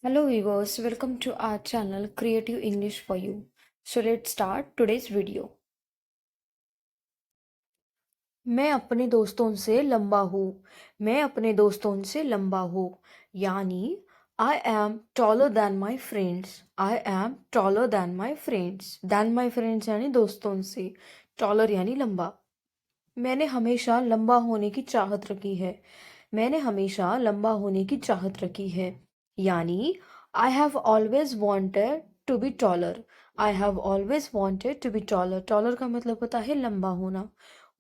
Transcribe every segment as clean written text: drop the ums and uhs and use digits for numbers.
Hello viewers, welcome to our channel Creative English for You. So let's start today's video. मैं अपने दोस्तों से लंबा हूँ। मैं अपने दोस्तों से लंबा हूँ यानी I am taller than my friends. I am taller than my friends. Than my friends यानी दोस्तों से, taller यानी लंबा। मैंने हमेशा लंबा होने की चाहत रखी है। मैंने हमेशा लंबा होने की चाहत रखी है यानी I have always wanted to be taller. I have always wanted to be taller. Taller का मतलब होता है लंबा होना।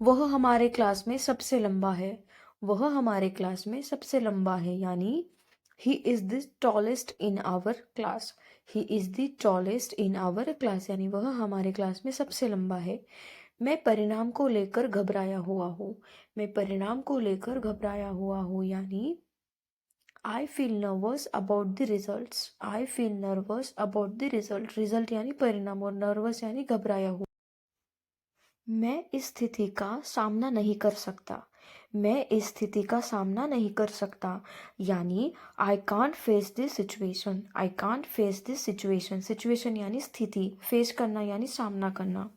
वह हमारे क्लास में सबसे लंबा है। वह हमारे क्लास में सबसे लंबा है यानी he is the tallest in our class. He is the tallest in our class यानी वह हमारे क्लास में सबसे लंबा है। मैं परिणाम को लेकर घबराया हुआ हूँ। मैं परिणाम को लेकर घबराया हुआ हूँ यानी I feel nervous about the results. I feel nervous about the result. Result यानी परिणाम और नर्वस यानी घबराया हुआ। मैं इस स्थिति का सामना नहीं कर सकता। मैं इस स्थिति का सामना नहीं कर सकता यानी I can't face this situation. I can't face this situation. Situation यानी स्थिति, फेस करना यानी सामना करना।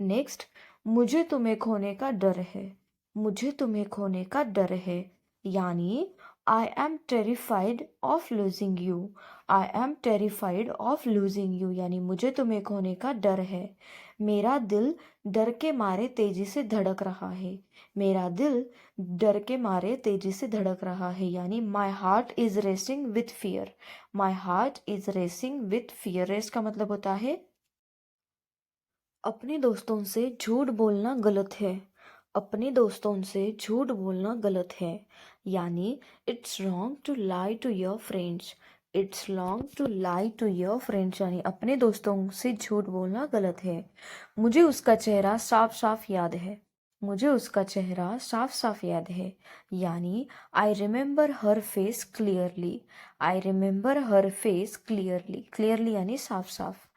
नेक्स्ट, मुझे तुम्हें खोने का डर है। मुझे तुम्हें खोने का डर है यानी I M terrified of losing you. I am terrified of losing you यानी मुझे तुम्हें खोने का डर है। मेरा दिल डर के मारे तेजी से धड़क रहा है। मेरा दिल डर के मारे तेजी से धड़क रहा है यानी my heart is racing with fear. My heart is racing with fear. Race का मतलब होता है अपने दोस्तों से झूठ बोलना गलत है। अपने दोस्तों से झूठ बोलना गलत है यानी it's wrong to lie to your friends. It's wrong to lie to your friends यानी अपने दोस्तों से झूठ बोलना गलत है। मुझे उसका चेहरा साफ साफ याद है। मुझे उसका चेहरा साफ साफ याद है यानी I remember her face clearly. I remember her face clearly. Clearly यानी साफ साफ।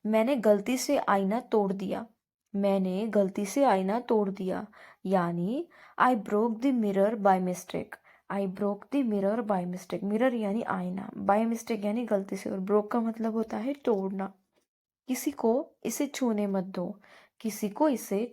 मैंने गलती से आईना तोड़ दिया। मैंने गलती से आईना तोड़ दिया यानी I broke the mirror by mistake. I broke the mirror by mistake. Mirror यानी आईना, बाय मिस्टेक यानी गलती से, और ब्रोक का मतलब होता है तोड़ना। किसी को इसे छूने मत दो। किसी को इसे।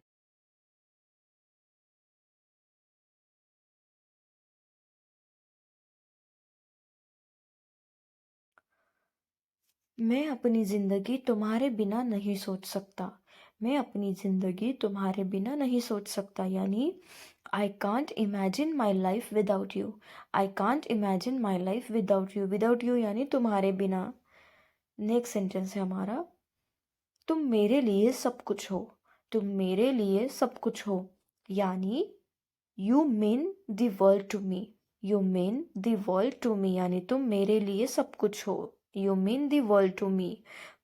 मैं अपनी जिंदगी तुम्हारे बिना नहीं सोच सकता। मैं अपनी जिंदगी तुम्हारे बिना नहीं सोच सकता यानी I can't imagine my life without you. I can't imagine my life without you. Without you यानी तुम्हारे बिना। नेक्स्ट सेंटेंस है हमारा, तुम मेरे लिए सब कुछ हो। तुम मेरे लिए सब कुछ हो यानी you mean the world to me. You mean the world to me यानी तुम मेरे लिए सब कुछ हो। You mean the world to me.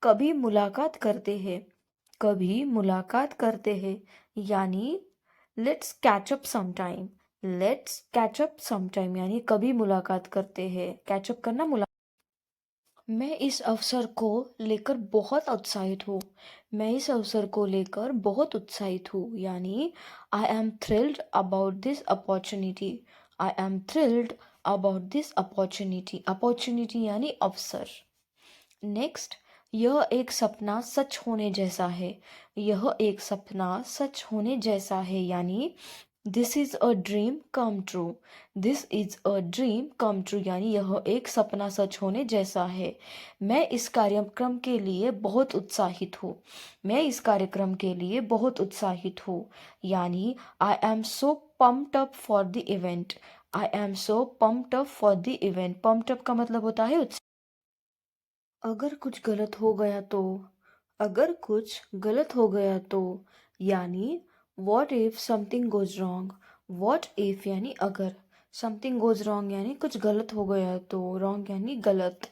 कभी मुलाकात करते हैं। कभी मुलाकात करते हैं यानी let's catch up sometime. Let's catch up sometime यानी कभी मुलाकात करते हैं। कैचअप करना, मुलाकात। मैं इस अवसर को लेकर बहुत उत्साहित हूँ। मैं इस अवसर को लेकर बहुत उत्साहित हूँ यानी I M thrilled about this opportunity. I am thrilled about this opportunity. Opportunity यानी अवसर। नेक्स्ट, यह एक सपना सच होने जैसा है। यह एक सपना सच होने जैसा है यानी this is a dream come true. This is a dream come true यानी यह एक सपना सच होने जैसा है। मैं इस कार्यक्रम के लिए बहुत उत्साहित हूँ। मैं इस कार्यक्रम के लिए बहुत उत्साहित हूँ यानी I am so pumped up for the event. I am so pumped up for the event. Pumped up का मतलब होता है उत्साह। अगर कुछ गलत हो गया तो। अगर कुछ गलत हो गया तो यानी what if something goes wrong. What if यानी अगर, समथिंग गोज रॉन्ग यानी कुछ गलत हो गया तो, रॉन्ग यानी गलत।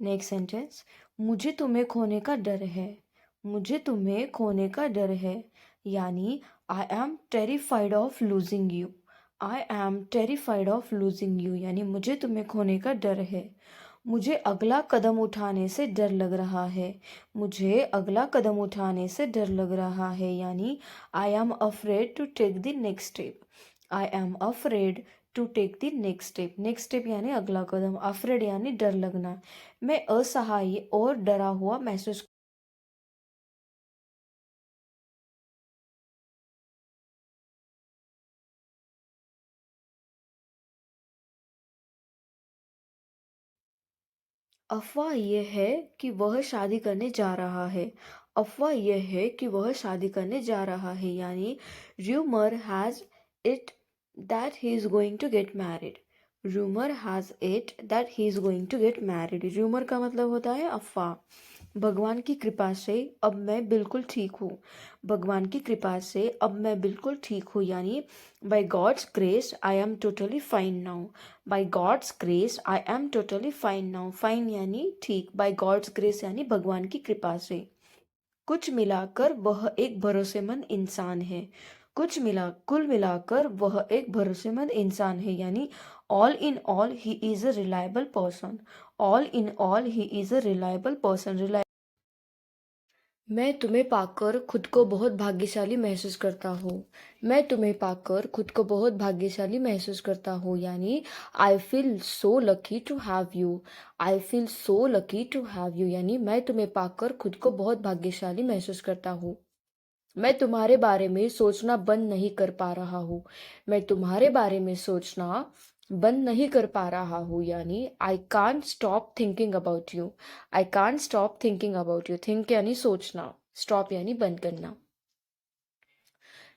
नेक्स्ट सेंटेंस, मुझे तुम्हें खोने का डर है। मुझे तुम्हें खोने का डर है यानी I M terrified of losing you. I am terrified of losing you यानी मुझे तुम्हें खोने का डर है। मुझे अगला कदम उठाने से डर लग रहा है। मुझे अगला कदम उठाने से डर लग रहा है यानी I am afraid to take the next step. I am afraid to take the next step. Next step यानी अगला कदम। अफ्रेड यानी डर लगना। मैं असहाय और डरा हुआ महसूस। अफवाह यह है कि वह शादी करने जा रहा है। अफवाह यह है कि वह शादी करने जा रहा है यानी rumour has it that he is going to get married. Rumour has it that he is going to get married. Rumour का मतलब होता है अफवाह। भगवान की कृपा से अब मैं बिल्कुल ठीक हूँ। भगवान की कृपा से अब मैं बिल्कुल ठीक हूँ यानी by God's grace I am totally fine now. By God's grace I am totally fine now. Fine यानी ठीक, बाय गॉड्स ग्रेस यानी भगवान की कृपा से। कुछ मिलाकर वह एक भरोसेमंद इंसान है। कुल मिलाकर वह एक भरोसेमंद इंसान है यानी all in all he is a reliable person. All in all he is a reliable person. मैं तुम्हें पाकर खुद को बहुत भाग्यशाली महसूस करता हूँ। मैं तुम्हें पाकर खुद को बहुत भाग्यशाली महसूस करता हूँ यानी I feel so lucky to have you. I feel so lucky to have you यानी मैं तुम्हें पाकर खुद को बहुत भाग्यशाली महसूस करता हूँ। मैं तुम्हारे बारे में सोचना बंद नहीं कर पा रहा हूँ। मैं तुम्हारे बारे में सोचना बंद नहीं कर पा रहा हूँ यानी I can't stop thinking about you. I can't stop thinking about you. Think यानी सोचना, स्टॉप यानी बंद करना।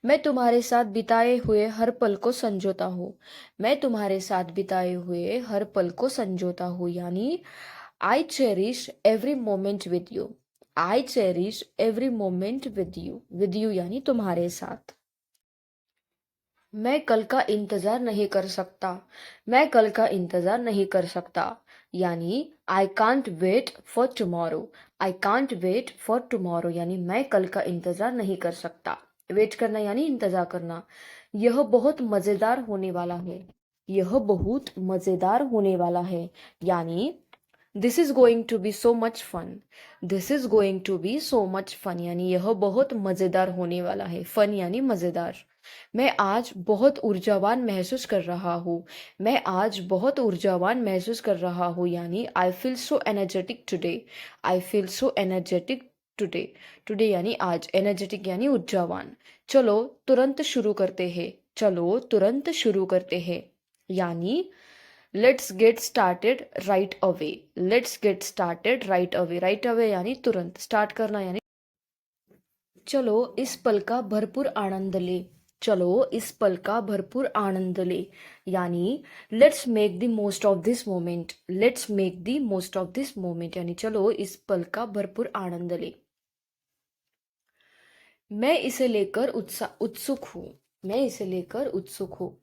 मैं तुम्हारे साथ बिताए हुए हर पल को संजोता हूँ। मैं तुम्हारे साथ बिताए हुए हर पल को संजोता हूँ यानी I cherish every moment with you. I cherish every moment with you. With you यानी तुम्हारे साथ। मैं कल का इंतजार नहीं कर सकता। मैं कल का इंतजार नहीं कर सकता यानी I can't wait for tomorrow. I can't wait for tomorrow यानी मैं कल का इंतजार नहीं कर सकता। वेट करना यानी इंतजार करना। यह बहुत मजेदार होने वाला है। यह बहुत मजेदार होने वाला है यानी this is going to be so much fun. This is going to be so much fun यानी यह बहुत मजेदार होने वाला है। फन यानी मजेदार। मैं आज बहुत ऊर्जावान महसूस कर रहा हूँ। मैं आज बहुत ऊर्जावान महसूस कर रहा हूँ यानी I feel so energetic today. I feel so energetic today. Today यानी आज, एनर्जेटिक यानी ऊर्जावान। चलो तुरंत शुरू करते हैं। चलो तुरंत शुरू करते हैं यानी let's get started right away. Let's get started right away. Right away यानी तुरंत, स्टार्ट करना यानी। चलो इस पल का भरपूर आनंद ले। चलो इस पल का भरपूर आनंद ले यानी let's make the most of this moment. Let's make the most of this moment यानी चलो इस पल का भरपूर आनंद ले। मैं इसे लेकर उत्सुक हूँ। मैं इसे लेकर उत्सुक हूँ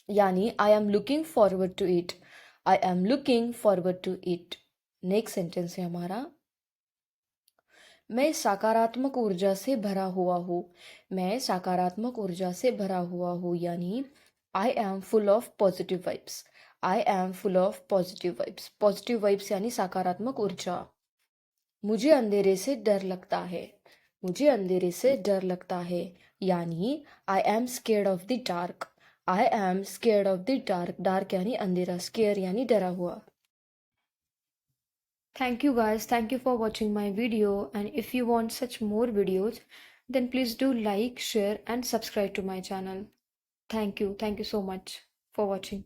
यानी I am looking forward to it. I am looking forward to it. Next sentence है हमारा, मैं सकारात्मक ऊर्जा से भरा हुआ हूँ। मैं सकारात्मक ऊर्जा से भरा हुआ हूँ यानी I M full of positive vibes. I am full of positive vibes. Positive vibes यानी सकारात्मक ऊर्जा। मुझे अंधेरे से डर लगता है। मुझे अंधेरे से डर लगता है यानी I am scared of the dark. I am scared of the dark. Dark यानी अंधेरा, स्केयर यानी डरा हुआ। Thank you guys. Thank you for watching my video. And if you want such more videos, then please do like, share, and subscribe to my channel. Thank you. Thank you so much for watching.